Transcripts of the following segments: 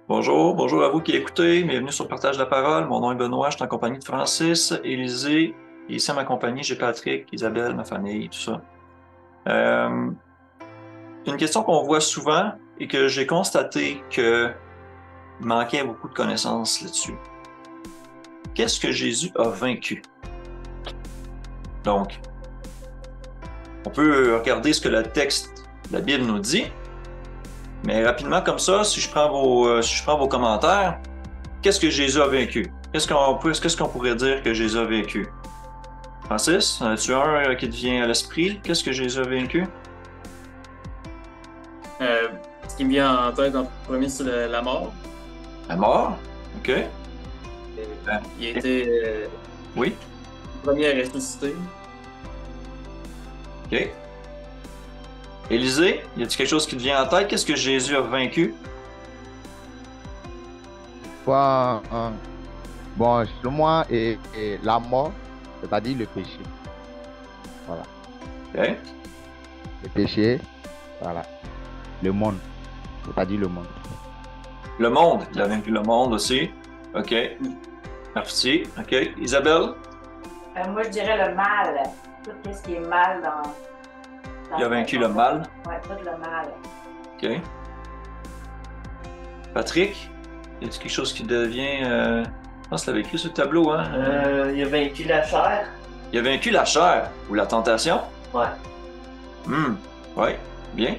Bonjour, bonjour à vous qui écoutez. Bienvenue sur Partage la parole. Mon nom est Benoît, je suis en compagnie de Francis, Élisée, et ici à ma compagnie, j'ai Patrick, Isabelle, ma famille, tout ça. Euh, une question qu'on voit souvent et que j'ai constaté que manquait beaucoup de connaissances là-dessus. Qu'est-ce que Jésus a vaincu? Donc, on peut regarder ce que le texte de la Bible nous dit, mais rapidement comme ça, si je prends vos commentaires, qu'est-ce que Jésus a vaincu? Qu'est-ce qu'on pourrait dire que Jésus a vaincu? Francis, en as-tu un qui te vient à l'esprit? Qu'est-ce que Jésus a vaincu? Euh, Ce qui me vient en tête en premier, c'est la mort. La mort? OK. Il a Euh, été oui, le premier à ressusciter. OK. Élisée, y a-t-il quelque chose qui te vient en tête? Qu'est-ce que Jésus a vaincu? Bon, bon, selon moi, et la mort, c'est-à-dire le péché. Voilà. OK. Le péché, voilà. Le monde, c'est-à-dire le monde. Le monde, il a vaincu le monde aussi. OK. Merci. OK. Isabelle, Moi, je dirais le mal. Tout ce qui est mal il a dans vaincu le mal. ouais, tout le mal. OK. Patrick, y a-t-il quelque chose qui devient... Je pense que l'avais écrit sur le tableau, hein? Il a vaincu la chair. Il a vaincu la chair ou la tentation? Ouais. Oui, bien.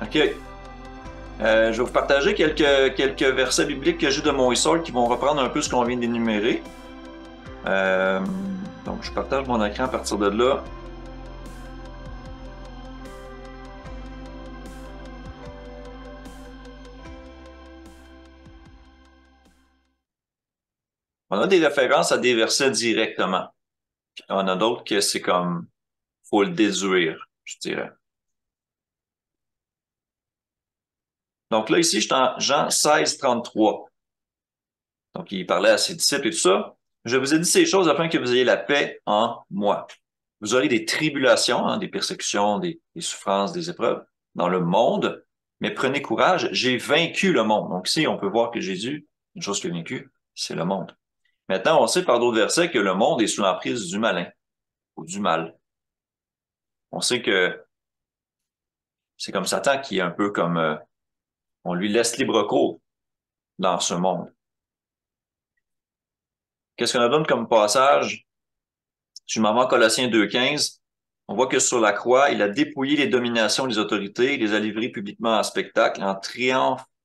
OK. Je vais vous partager quelques versets bibliques que j'ai de mon histoire qui vont reprendre un peu ce qu'on vient d'énumérer. Euh, donc, je partage mon écran à partir de là. On a des références à des versets directement. Puis on a d'autres que c'est comme, faut le déduire, je dirais. Donc là, ici, je suis en Jean 16, 33. Donc, il parlait à ses disciples et tout ça. Je vous ai dit ces choses afin que vous ayez la paix en moi. Vous aurez des tribulations, hein, des persécutions, des souffrances, des épreuves dans le monde, mais prenez courage, j'ai vaincu le monde. Donc ici, on peut voir que Jésus, une chose qu'il a vaincu, c'est le monde. Maintenant, on sait par d'autres versets que le monde est sous l'emprise du malin ou du mal. On sait que c'est comme Satan qui est un peu comme on lui laisse libre cours dans ce monde. Qu'est-ce qu'on a donne comme passage? Si je m'en vais en Colossiens 2,15, on voit que sur la croix, il a dépouillé les dominations des autorités, il les a livrées publiquement en spectacle, en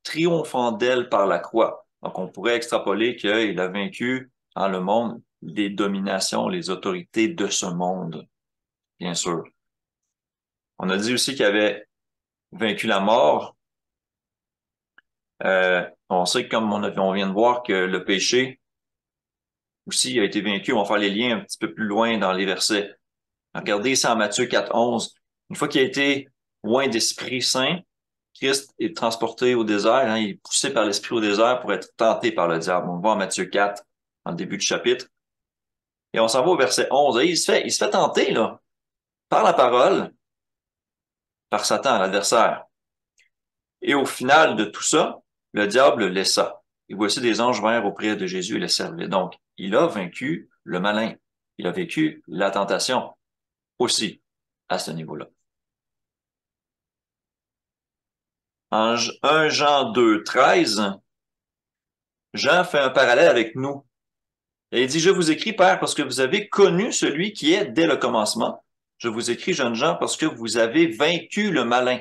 triomphant d'elles par la croix. Donc, on pourrait extrapoler qu'il a vaincu dans le monde les dominations, les autorités de ce monde, bien sûr. On a dit aussi qu'il avait vaincu la mort. On sait, comme on vient de voir, que le péché aussi a été vaincu. On va faire les liens un petit peu plus loin dans les versets. Regardez ici en Matthieu 4, 11. Une fois qu'il a été loin d'Esprit Saint, Christ est transporté au désert, hein, il est poussé par l'Esprit au désert pour être tenté par le diable. On le voit en Matthieu 4, en début du chapitre. Et on s'en va au verset 11. Et il se fait tenter, là, par la parole, par Satan, l'adversaire. Et au final de tout ça, le diable le laissa. Et voici des anges vinrent auprès de Jésus et le servaient. Donc, il a vaincu le malin. Il a vécu la tentation aussi à ce niveau-là. En 1 Jean 2, 13, Jean fait un parallèle avec nous. Et il dit, je vous écris, Père, parce que vous avez connu celui qui est dès le commencement. Je vous écris, jeunes gens, parce que vous avez vaincu le malin.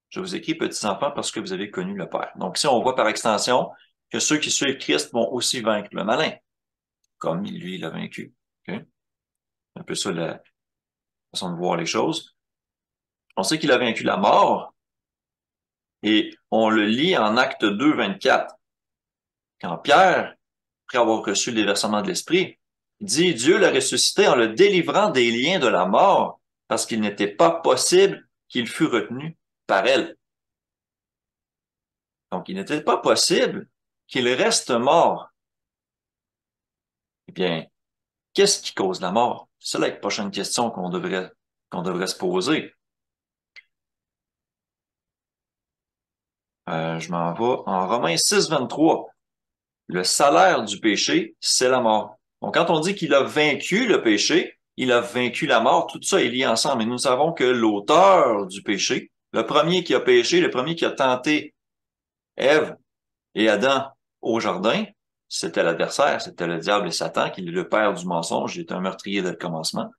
Je vous écris, petits enfants, parce que vous avez connu le Père. Donc, ici, on voit par extension que ceux qui suivent Christ vont aussi vaincre le malin, comme lui l'a vaincu. Okay? Un peu ça la façon de voir les choses. On sait qu'il a vaincu la mort, et on le lit en Acte 2, 24. Quand Pierre, après avoir reçu le déversement de l'Esprit, dit, Dieu l'a ressuscité en le délivrant des liens de la mort, parce qu'il n'était pas possible qu'il fût retenu par elle. Donc, il n'était pas possible qu'il reste mort. Eh bien, qu'est-ce qui cause la mort? C'est la prochaine question qu'on devrait se poser. Je m'en vais en Romains 6, 23. Le salaire du péché, c'est la mort. Donc, quand on dit qu'il a vaincu le péché, il a vaincu la mort, tout ça est lié ensemble. Et nous savons que l'auteur du péché, le premier qui a péché, le premier qui a tenté Ève et Adam au jardin, c'était l'adversaire, c'était le diable et Satan, qui est le père du mensonge, il est un meurtrier dès le commencement.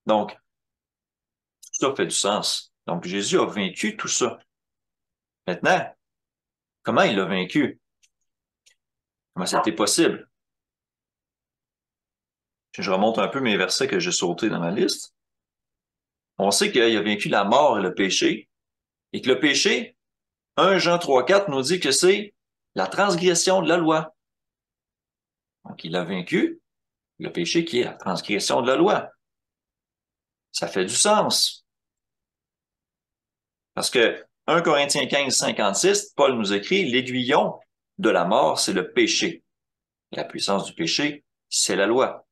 Donc, tout ça fait du sens. Donc, Jésus a vaincu tout ça. Maintenant, comment il l'a vaincu? Comment c'était possible? Je remonte un peu mes versets que j'ai sautés dans ma liste. On sait qu'il a vaincu la mort et le péché, et que le péché, 1 Jean 3,4 nous dit que c'est la transgression de la loi. Donc, il a vaincu le péché qui est la transgression de la loi. Ça fait du sens. Parce que 1 Corinthiens 15, 56, Paul nous écrit, l'aiguillon de la mort, c'est le péché. La puissance du péché, c'est la loi.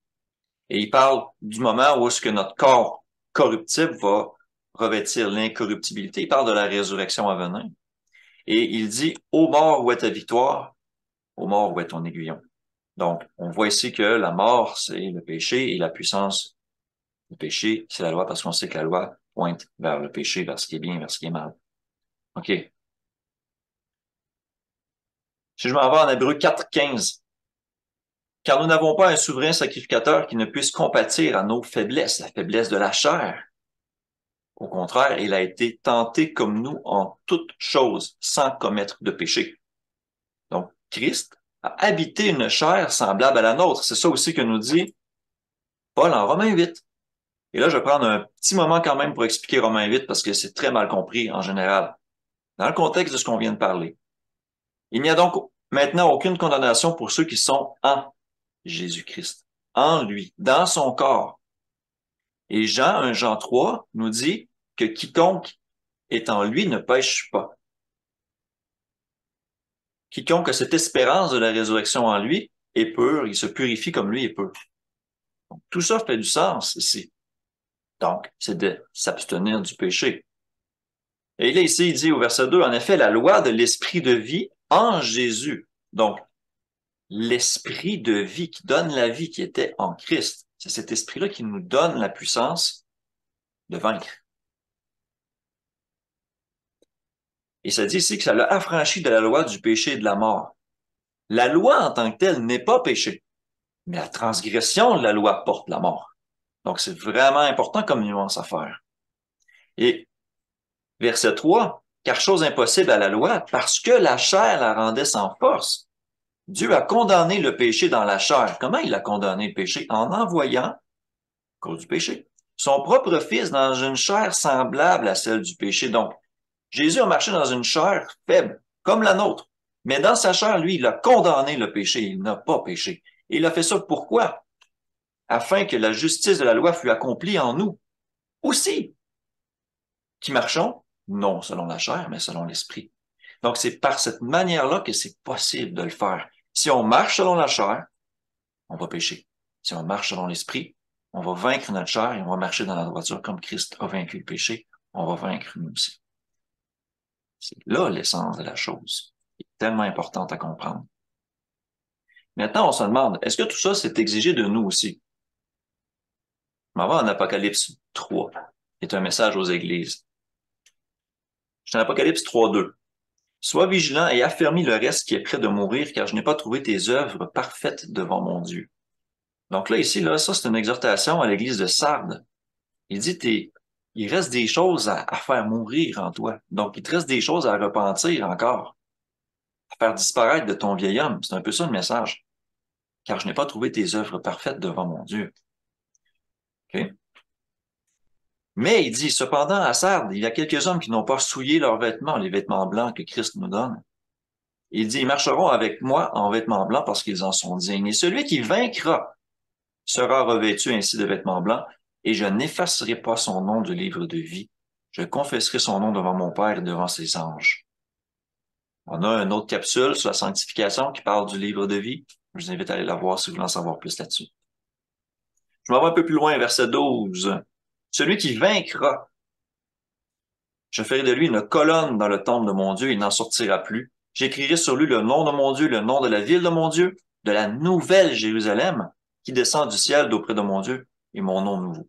Et il parle du moment où est-ce que notre corps corruptible va revêtir l'incorruptibilité. Il parle de la résurrection à venir. Et il dit, ô mort, où est ta victoire? Ô mort, où est ton aiguillon? Donc, on voit ici que la mort, c'est le péché et la puissance du péché, c'est la loi parce qu'on sait que la loi pointe vers le péché, vers ce qui est bien, vers ce qui est mal. OK. Si je m'en vais en Hébreux 4, 15. Car nous n'avons pas un souverain sacrificateur qui ne puisse compatir à nos faiblesses, la faiblesse de la chair. Au contraire, il a été tenté comme nous en toutes choses, sans commettre de péché. Donc, Christ a habité une chair semblable à la nôtre. C'est ça aussi que nous dit Paul en Romains 8. Et là, je vais prendre un petit moment quand même pour expliquer Romains 8 parce que c'est très mal compris en général. Dans le contexte de ce qu'on vient de parler. Il n'y a donc maintenant aucune condamnation pour ceux qui sont en Jésus-Christ, en lui, dans son corps. Et Jean 1 Jean 3 nous dit que quiconque est en lui ne pêche pas. Quiconque a cette espérance de la résurrection en lui est pur, il se purifie comme lui est pur. Donc, tout ça fait du sens ici. Donc, c'est de s'abstenir du péché. Et là, ici, il dit au verset 2, en effet, la loi de l'esprit de vie en Jésus. Donc, l'esprit de vie qui donne la vie qui était en Christ. C'est cet esprit-là qui nous donne la puissance de vaincre. Et ça dit ici que ça l'a affranchi de la loi du péché et de la mort. La loi en tant que telle n'est pas péché, mais la transgression de la loi porte la mort. Donc, c'est vraiment important comme nuance à faire. Et verset 3, car chose impossible à la loi, parce que la chair la rendait sans force. Dieu a condamné le péché dans la chair. Comment il a condamné le péché? En envoyant, à cause du péché, son propre fils dans une chair semblable à celle du péché. Donc, Jésus a marché dans une chair faible, comme la nôtre. Mais dans sa chair, lui, il a condamné le péché. Il n'a pas péché. Et il a fait ça pourquoi? Afin que la justice de la loi fût accomplie en nous. Aussi, qui marchons, non selon la chair, mais selon l'esprit. Donc, c'est par cette manière-là que c'est possible de le faire. Si on marche selon la chair, on va pécher. Si on marche selon l'esprit, on va vaincre notre chair et on va marcher dans la droiture comme Christ a vaincu le péché. On va vaincre nous aussi. C'est là l'essence de la chose. C'est tellement importante à comprendre. Maintenant, on se demande, est-ce que tout ça, c'est exigé de nous aussi? On va en Apocalypse 3, qui est un message aux églises. C'est en Apocalypse 3:2. Sois vigilant et affermis le reste qui est près de mourir, car je n'ai pas trouvé tes œuvres parfaites devant mon Dieu. Donc là, ici, là, ça, c'est une exhortation à l'église de Sardes. Il dit, il reste des choses à faire mourir en toi. Donc, il te reste des choses à repentir encore, à faire disparaître de ton vieil homme. C'est un peu ça le message. Car je n'ai pas trouvé tes œuvres parfaites devant mon Dieu. OK? Mais il dit, cependant, à Sardes, il y a quelques hommes qui n'ont pas souillé leurs vêtements, les vêtements blancs que Christ nous donne. Il dit, ils marcheront avec moi en vêtements blancs parce qu'ils en sont dignes. Et celui qui vaincra sera revêtu ainsi de vêtements blancs, et je n'effacerai pas son nom du livre de vie. Je confesserai son nom devant mon Père et devant ses anges. On a une autre capsule sur la sanctification qui parle du livre de vie. Je vous invite à aller la voir si vous voulez en savoir plus là-dessus. Je m'en vais un peu plus loin, verset 12. Celui qui vaincra. Je ferai de lui une colonne dans le temple de mon Dieu, il n'en sortira plus. J'écrirai sur lui le nom de mon Dieu, le nom de la ville de mon Dieu, de la nouvelle Jérusalem, qui descend du ciel d'auprès de mon Dieu, et mon nom nouveau.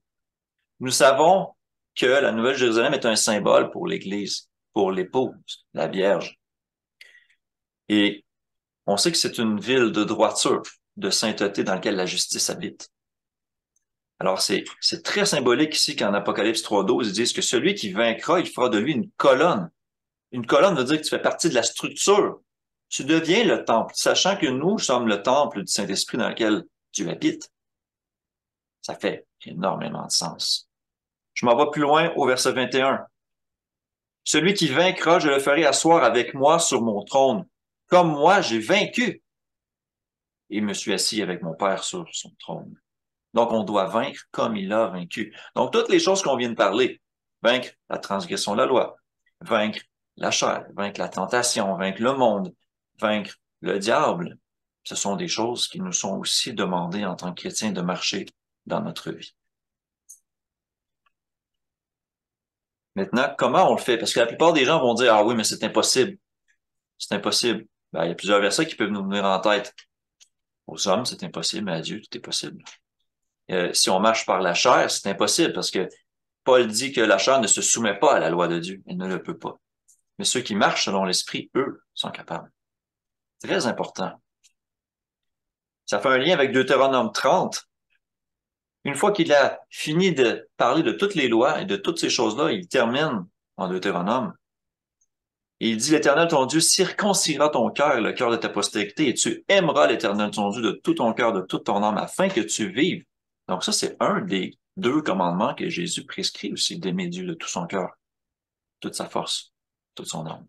Nous savons que la nouvelle Jérusalem est un symbole pour l'Église, pour l'épouse, la Vierge. Et on sait que c'est une ville de droiture, de sainteté dans laquelle la justice habite. Alors, c'est très symbolique ici qu'en Apocalypse 3.12, ils disent que celui qui vaincra, il fera de lui une colonne. Une colonne veut dire que tu fais partie de la structure. Tu deviens le temple, sachant que nous sommes le temple du Saint-Esprit dans lequel Dieu habite. Ça fait énormément de sens. Je m'en vais plus loin au verset 21. Celui qui vaincra, je le ferai asseoir avec moi sur mon trône, comme moi j'ai vaincu. Et me suis assis avec mon Père sur son trône. Donc, on doit vaincre comme il a vaincu. Donc, toutes les choses qu'on vient de parler, vaincre la transgression de la loi, vaincre la chair, vaincre la tentation, vaincre le monde, vaincre le diable, ce sont des choses qui nous sont aussi demandées en tant que chrétiens de marcher dans notre vie. Maintenant, comment on le fait? Parce que la plupart des gens vont dire, ah oui, mais c'est impossible. C'est impossible. Ben, il y a plusieurs versets qui peuvent nous venir en tête. Aux hommes, c'est impossible, mais à Dieu, tout est possible. Si on marche par la chair, c'est impossible parce que Paul dit que la chair ne se soumet pas à la loi de Dieu. Elle ne le peut pas. Mais ceux qui marchent selon l'Esprit, eux, sont capables. Très important. Ça fait un lien avec Deutéronome 30. Une fois qu'il a fini de parler de toutes les lois et de toutes ces choses-là, il termine en Deutéronome. Et il dit, l'Éternel ton Dieu circoncira ton cœur, le cœur de ta postérité, et tu aimeras l'Éternel ton Dieu de tout ton cœur, de toute ton âme, afin que tu vives. Donc ça, c'est un des 2 commandements que Jésus prescrit aussi, d'aimer Dieu de tout son cœur, toute sa force, toute son âme.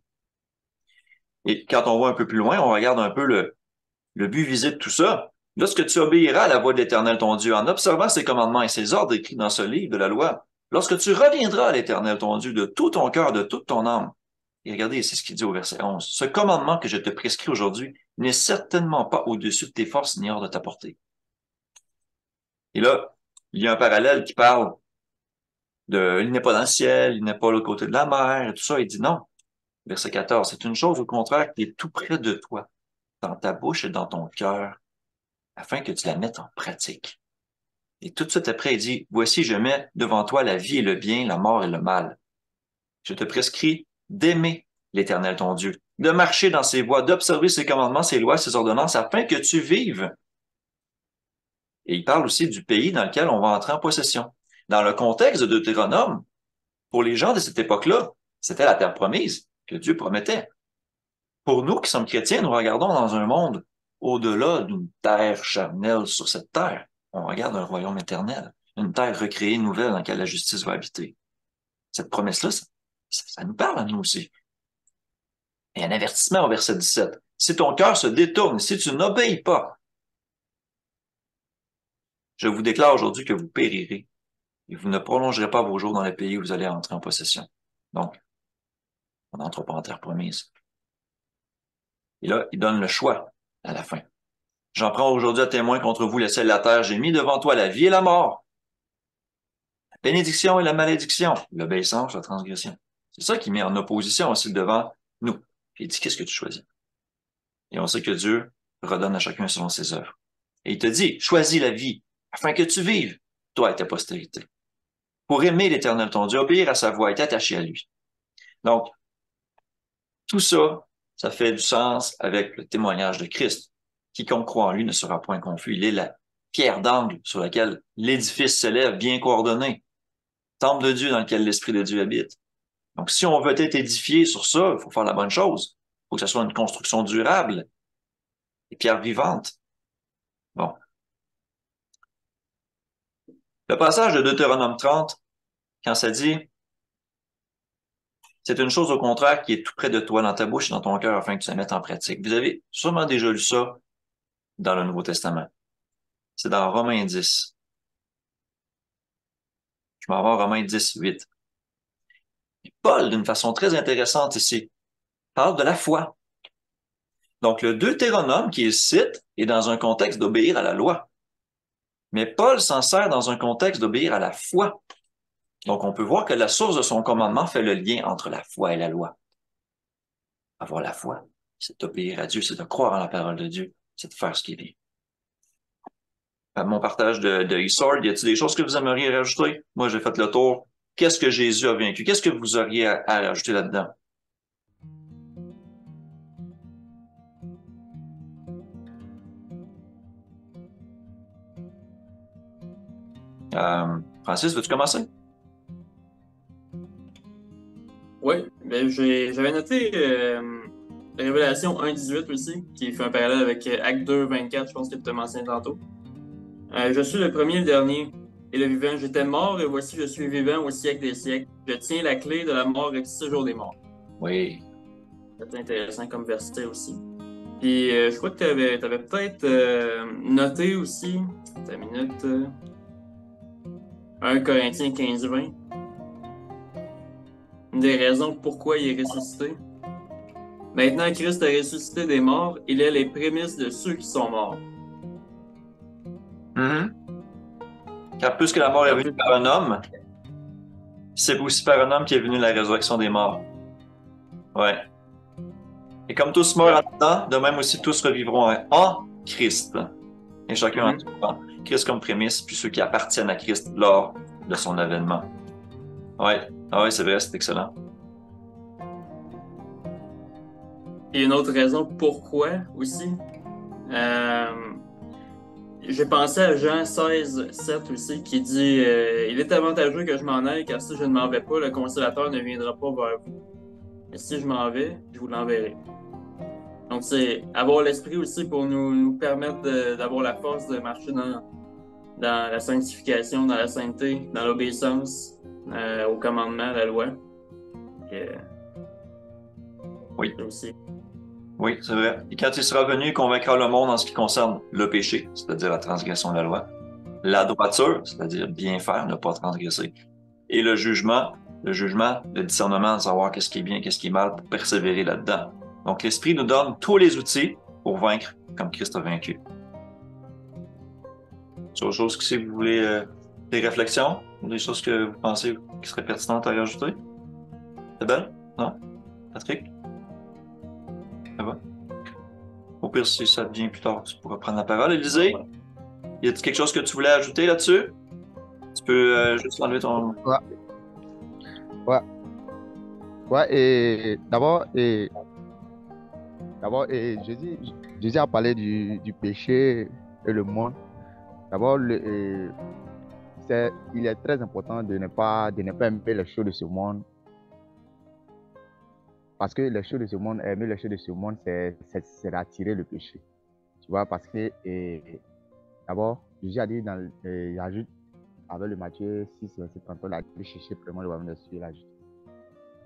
Et quand on va un peu plus loin, on regarde un peu le but visé de tout ça. Lorsque tu obéiras à la voix de l'Éternel ton Dieu, en observant ses commandements et ses ordres écrits dans ce livre de la loi, lorsque tu reviendras à l'Éternel ton Dieu de tout ton cœur, de toute ton âme. Et regardez ici ce qu'il dit au verset 11. Ce commandement que je te prescris aujourd'hui n'est certainement pas au-dessus de tes forces ni hors de ta portée. Et là, il y a un parallèle qui parle de il n'est pas dans le ciel, il n'est pas l'autre côté de la mer, et tout ça. Il dit non. Verset 14, c'est une chose au contraire qui est tout près de toi, dans ta bouche et dans ton cœur, afin que tu la mettes en pratique. Et tout de suite après, il dit, voici, je mets devant toi la vie et le bien, la mort et le mal. Je te prescris d'aimer l'Éternel ton Dieu, de marcher dans ses voies, d'observer ses commandements, ses lois, ses ordonnances, afin que tu vives. Et il parle aussi du pays dans lequel on va entrer en possession. Dans le contexte de Deutéronome, pour les gens de cette époque-là, c'était la terre promise que Dieu promettait. Pour nous qui sommes chrétiens, nous regardons dans un monde au-delà d'une terre charnelle sur cette terre. On regarde un royaume éternel, une terre recréée nouvelle dans laquelle la justice va habiter. Cette promesse-là, ça nous parle à nous aussi. Et un avertissement au verset 17. Si ton cœur se détourne, si tu n'obéis pas, je vous déclare aujourd'hui que vous périrez et vous ne prolongerez pas vos jours dans le pays où vous allez entrer en possession. Donc, on n'entre pas en terre promise. Et là, il donne le choix à la fin. J'en prends aujourd'hui à témoin contre vous, le ciel et la terre. J'ai mis devant toi la vie et la mort, la bénédiction et la malédiction, l'obéissance, la transgression. C'est ça qui met en opposition aussi devant nous. Puis il dit, qu'est-ce que tu choisis? Et on sait que Dieu redonne à chacun selon ses œuvres. Et il te dit, choisis la vie, afin que tu vives, toi et ta postérité. Pour aimer l'Éternel ton Dieu, obéir à sa voix et t'attacher à lui. Donc, tout ça, ça fait du sens avec le témoignage de Christ. Quiconque croit en lui ne sera point confus. Il est la pierre d'angle sur laquelle l'édifice s'élève, bien coordonné. Temple de Dieu dans lequel l'Esprit de Dieu habite. Donc, si on veut être édifié sur ça, il faut faire la bonne chose. Il faut que ce soit une construction durable, des pierres vivantes. Bon. Le passage de Deutéronome 30, quand ça dit c'est une chose au contraire qui est tout près de toi, dans ta bouche et dans ton cœur, afin que tu la mettes en pratique. Vous avez sûrement déjà lu ça dans le Nouveau Testament. C'est dans Romains 10. Je m'en vais à Romains 10, 8. Et Paul, d'une façon très intéressante ici, parle de la foi. Donc, le Deutéronome qu'il cite est dans un contexte d'obéir à la loi. Mais Paul s'en sert dans un contexte d'obéir à la foi. Donc, on peut voir que la source de son commandement fait le lien entre la foi et la loi. Avoir la foi, c'est d'obéir à Dieu, c'est de croire en la parole de Dieu, c'est de faire ce qui est bien. À mon partage de Isord, y a-t-il des choses que vous aimeriez rajouter? Moi, j'ai fait le tour. Qu'est-ce que Jésus a vaincu? Qu'est-ce que vous auriez à rajouter là-dedans? Francis, veux-tu commencer? Oui, ben j'avais noté Révélation 1,18 aussi, qui fait un parallèle avec Acte 2, 24, je pense que tu as mentionné tantôt. Je suis le premier et le dernier, et le vivant. J'étais mort, et voici, je suis vivant au siècle des siècles. Je tiens la clé de la mort et du séjour des morts. Oui. C'est intéressant comme verset aussi. Puis je crois que tu avais peut-être noté aussi, ta minute, 1 Corinthiens 15-20. Une des raisons pourquoi il est ressuscité. Maintenant, Christ a ressuscité des morts, il est les prémices de ceux qui sont morts. Car plus que la mort est venue par un homme, c'est aussi par un homme qui est venu la résurrection des morts. Ouais. Et comme tous meurent en Adam, de même aussi tous revivront en Christ. Et chacun en tout temps. Christ comme prémisse, puis ceux qui appartiennent à Christ lors de son avènement. Ouais. Ah ouais, c'est vrai, c'est excellent. Et une autre raison pourquoi aussi. J'ai pensé à Jean 16:7 aussi, qui dit il est avantageux que je m'en aille, car si je ne m'en vais pas, le consolateur ne viendra pas vers vous. Mais si je m'en vais, je vous l'enverrai. Donc, c'est avoir l'esprit aussi pour nous permettre d'avoir la force de marcher dans la sanctification, dans la sainteté, dans l'obéissance au commandement, à la loi. Oui. Aussi. Oui, c'est vrai. Et quand il sera venu, il convaincra le monde en ce qui concerne le péché, c'est-à-dire la transgression de la loi, la droiture, c'est-à-dire bien faire, ne pas transgresser, et le jugement, le discernement de savoir qu'est-ce qui est bien, qu'est-ce qui est mal, pour persévérer là-dedans. Donc, l'Esprit nous donne tous les outils pour vaincre comme Christ a vaincu. C'est autre chose que vous voulez des réflexions ou des choses que vous pensez qui seraient pertinentes à rajouter? C'est belle? Non? Patrick? Ça va? Au pire, si ça devient plus tard, tu pourras prendre la parole. Élisée, y a-t-il quelque chose que tu voulais ajouter là-dessus? Tu peux juste enlever ton... Ouais, et d'abord, Jésus a parlé du péché et le monde. D'abord, il est très important de ne pas aimer les choses de ce monde. Parce que les choses de ce monde, aimer les choses de ce monde, c'est attirer le péché. Tu vois, parce que d'abord, Jésus a dit, il ajoute avec le Matthieu 6, verset 33, il a dit chercher vraiment le royaume des cieux et la justice.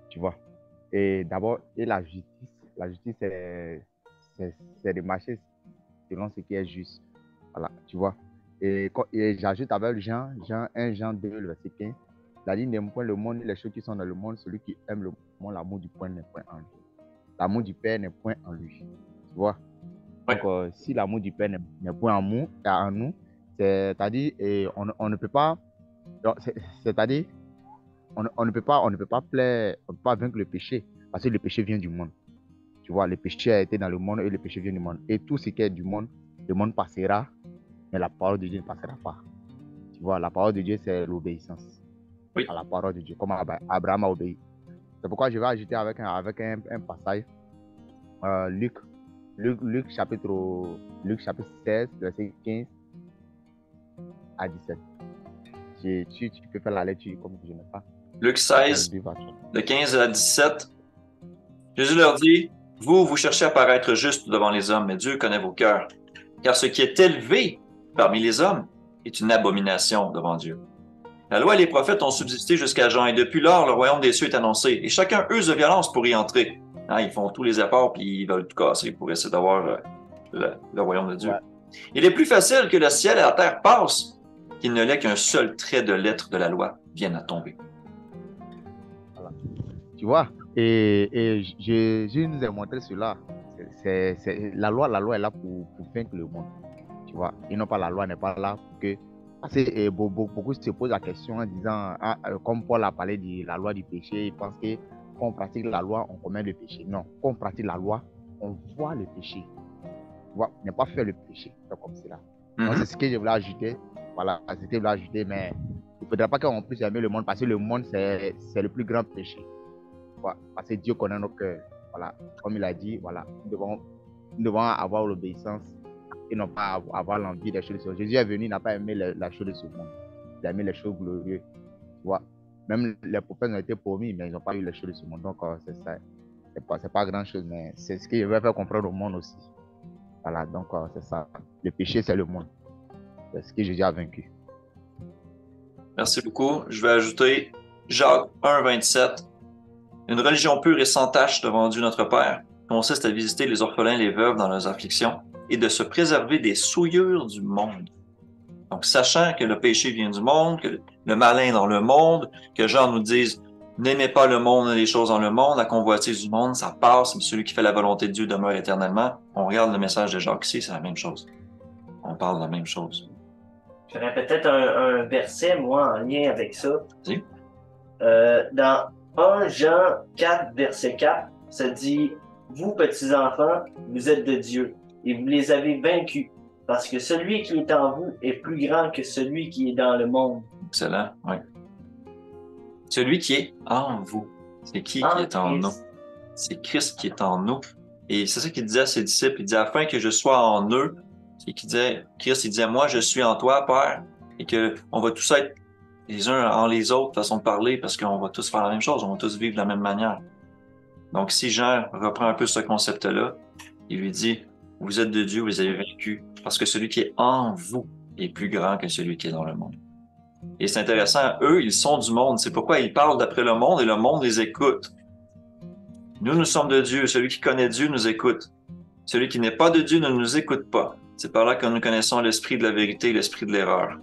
Tu vois. Et d'abord, et la justice, c'est de marcher selon ce qui est juste. Voilà, tu vois. Et j'ajoute avec Jean 1, Jean 2, le verset 15. La ligne n'aime point le monde, les choses qui sont dans le monde. Celui qui aime le monde, l'amour du Père n'est point en lui. L'amour du Père n'est point en lui. Tu vois. Ouais. Donc, si l'amour du Père n'est point en nous, c'est-à-dire, on ne peut pas, c'est-à-dire, on ne peut pas plaire, on ne peut pas vaincre le péché, parce que le péché vient du monde. Tu vois, le péché a été dans le monde et le péché vient du monde. Et tout ce qui est du monde, le monde passera, mais la parole de Dieu ne passera pas. Tu vois, la parole de Dieu, c'est l'obéissance. Oui. À la parole de Dieu, comme Abraham a obéi. C'est pourquoi je vais ajouter avec un passage, Luc chapitre 16, verset 15 à 17. Tu peux faire la lecture comme je n'ai pas. Luc 16, de 15 à 17. Jésus leur dit, vous cherchez à paraître juste devant les hommes, mais Dieu connaît vos cœurs. Car ce qui est élevé parmi les hommes est une abomination devant Dieu. La loi et les prophètes ont subsisté jusqu'à Jean, et depuis lors, le royaume des cieux est annoncé, et chacun use de violence pour y entrer. Hein, ils font tous les efforts, puis ils veulent tout casser pour essayer d'avoir le royaume de Dieu. Ouais. Il est plus facile que le ciel et la terre passent, qu'il ne l'est qu'un seul trait de lettre de la loi vienne à tomber. Voilà. Tu vois, et Jésus nous a montré cela. La loi est là pour vaincre le monde. Tu vois, et non pas la loi n'est pas là pour que Parce que beaucoup se posent la question en disant, comme Paul a parlé de la loi du péché, ils pensent que quand on pratique la loi, on commet le péché. Non, quand on pratique la loi, on voit le péché. Ne pas faire le péché, c'est comme cela. Donc, c'est ce que je voulais ajouter. Voilà, c'est ce que je voulais ajouter, mais il ne faudrait pas qu'on puisse aimer le monde parce que le monde, c'est le plus grand péché. Voilà, parce que Dieu connaît nos cœurs. Voilà, comme il a dit, voilà, nous devons avoir l'obéissance et non pas avoir l'envie des choses de ce monde. Jésus est venu, il n'a pas aimé la chose de ce monde. Il a aimé les choses glorieuses. Tu vois? Même les prophètes ont été promis, mais ils n'ont pas eu les choses de ce monde. Donc, c'est ça. C'est pas grand chose, mais c'est ce qu'il veut faire comprendre au monde aussi. Voilà, donc c'est ça. Le péché, c'est le monde. C'est ce que Jésus a vaincu. Merci beaucoup. Je vais ajouter Jacques 1, 27. Une religion pure et sans tache devant Dieu notre Père consiste à visiter les orphelins et les veuves dans leurs afflictions et de se préserver des souillures du monde. Donc, sachant que le péché vient du monde, que le malin est dans le monde, que Jean nous dise n'aimez pas le monde et les choses dans le monde, la convoitise du monde, ça passe, mais celui qui fait la volonté de Dieu demeure éternellement. On regarde le message de Jacques ici, c'est la même chose. On parle de la même chose. J'aurais peut-être un verset, moi, en lien avec ça. Oui. Dans 1 Jean 4, verset 4, ça dit « Vous, petits enfants, vous êtes de Dieu, et vous les avez vaincus, parce que celui qui est en vous est plus grand que celui qui est dans le monde. » Excellent, oui. Celui qui est en vous. C'est qui est en nous? C'est Christ qui est en nous. Et c'est ça qu'il disait à ses disciples. Il dit, afin que je sois en eux, c'est qu'il disait, Christ, il disait, moi, je suis en toi, Père, et que on va tous être les uns en les autres, façon de parler, parce qu'on va tous faire la même chose, on va tous vivre de la même manière. Donc, si Jean reprend un peu ce concept-là, il lui dit, vous êtes de Dieu, vous les avez vaincus, parce que celui qui est en vous est plus grand que celui qui est dans le monde. Et c'est intéressant, eux, ils sont du monde. C'est pourquoi ils parlent d'après le monde et le monde les écoute. Nous sommes de Dieu. Celui qui connaît Dieu nous écoute. Celui qui n'est pas de Dieu ne nous écoute pas. C'est par là que nous connaissons l'esprit de la vérité et l'esprit de l'erreur.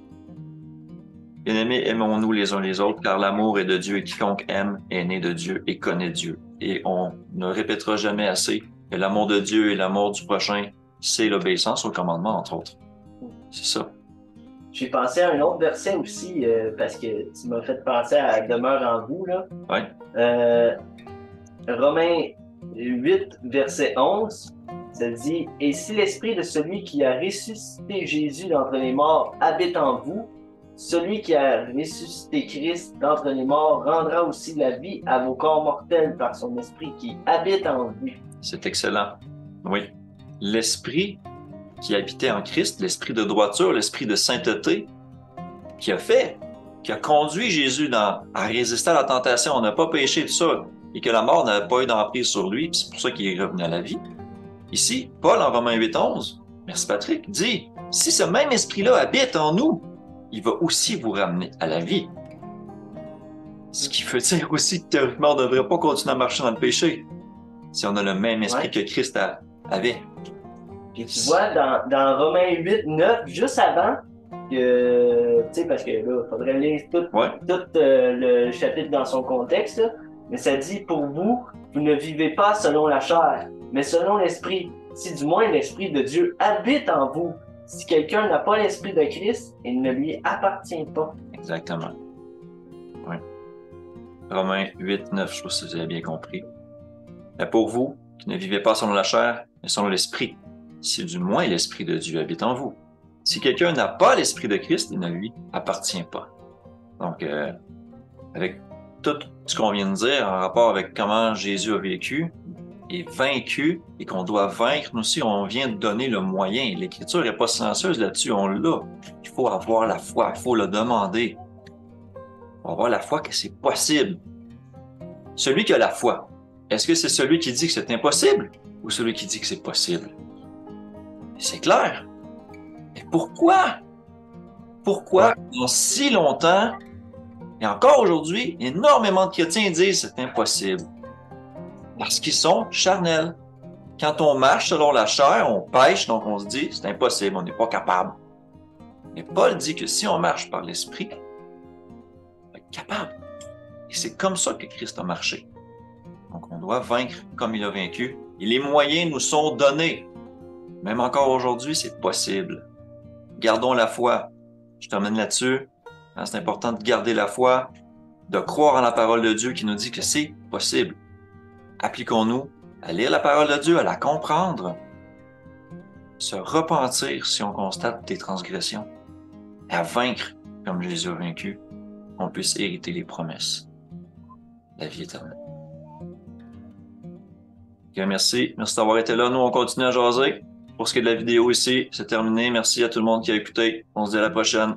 Bien-aimés, aimons-nous les uns les autres, car l'amour est de Dieu et quiconque aime est né de Dieu et connaît Dieu. Et on ne répétera jamais assez que l'amour de Dieu et l'amour du prochain, c'est l'obéissance au commandement, entre autres. C'est ça. J'ai pensé à un autre verset aussi, parce que tu m'as fait penser à « Demeure en vous ». Là. Ouais. Romains 8, verset 11, ça dit « Et si l'esprit de celui qui a ressuscité Jésus d'entre les morts habite en vous, celui qui a ressuscité Christ d'entre les morts rendra aussi la vie à vos corps mortels par son esprit qui habite en vous. » C'est excellent. Oui. L'esprit qui habitait en Christ, l'esprit de droiture, l'esprit de sainteté, qui a conduit Jésus à résister à la tentation, on n'a pas péché de ça, et que la mort n'avait pas eu d'emprise sur lui, puis c'est pour ça qu'il est revenu à la vie. Ici, Paul, en Romains 8:11, merci Patrick, dit, si ce même esprit-là habite en nous, il va aussi vous ramener à la vie. Ce qui veut dire aussi que théoriquement, on ne devrait pas continuer à marcher dans le péché, si on a le même esprit que Christ avait. Puis tu vois, dans Romains 8, 9, juste avant, que, tu sais, parce que là, il faudrait lire tout le chapitre dans son contexte, là, mais ça dit, pour vous, vous ne vivez pas selon la chair, mais selon l'esprit, si du moins l'esprit de Dieu habite en vous. Si quelqu'un n'a pas l'esprit de Christ, il ne lui appartient pas. Exactement. Oui. Romains 8, 9, je ne sais pas si vous avez bien compris. Mais pour vous, qui ne vivez pas selon la chair, mais selon l'esprit, si du moins l'esprit de Dieu habite en vous. Si quelqu'un n'a pas l'esprit de Christ, il ne lui appartient pas. Donc, avec tout ce qu'on vient de dire en rapport avec comment Jésus a vécu et vaincu, et qu'on doit vaincre, nous aussi, on vient de donner le moyen. L'Écriture n'est pas silencieuse là-dessus, on l'a. Il faut avoir la foi, il faut le demander. Il faut avoir la foi que c'est possible. Celui qui a la foi, est-ce que c'est celui qui dit que c'est impossible ou celui qui dit que c'est possible? C'est clair. Mais pourquoi? Pourquoi, dans si longtemps, et encore aujourd'hui, énormément de chrétiens disent que c'est impossible? Parce qu'ils sont charnels. Quand on marche selon la chair, on pêche, donc on se dit c'est impossible, on n'est pas capable. Mais Paul dit que si on marche par l'esprit, on va être capable. Et c'est comme ça que Christ a marché. Donc on doit vaincre comme il a vaincu. Et les moyens nous sont donnés. Même encore aujourd'hui, c'est possible. Gardons la foi. Je termine là-dessus. Hein, c'est important de garder la foi, de croire en la parole de Dieu qui nous dit que c'est possible. Appliquons-nous à lire la parole de Dieu, à la comprendre, se repentir si on constate des transgressions, et à vaincre comme Jésus a vaincu, qu'on puisse hériter les promesses, la vie éternelle. Ok, merci. Merci d'avoir été là. Nous, on continue à jaser. Pour ce qui est de la vidéo ici, c'est terminé. Merci à tout le monde qui a écouté. On se dit à la prochaine.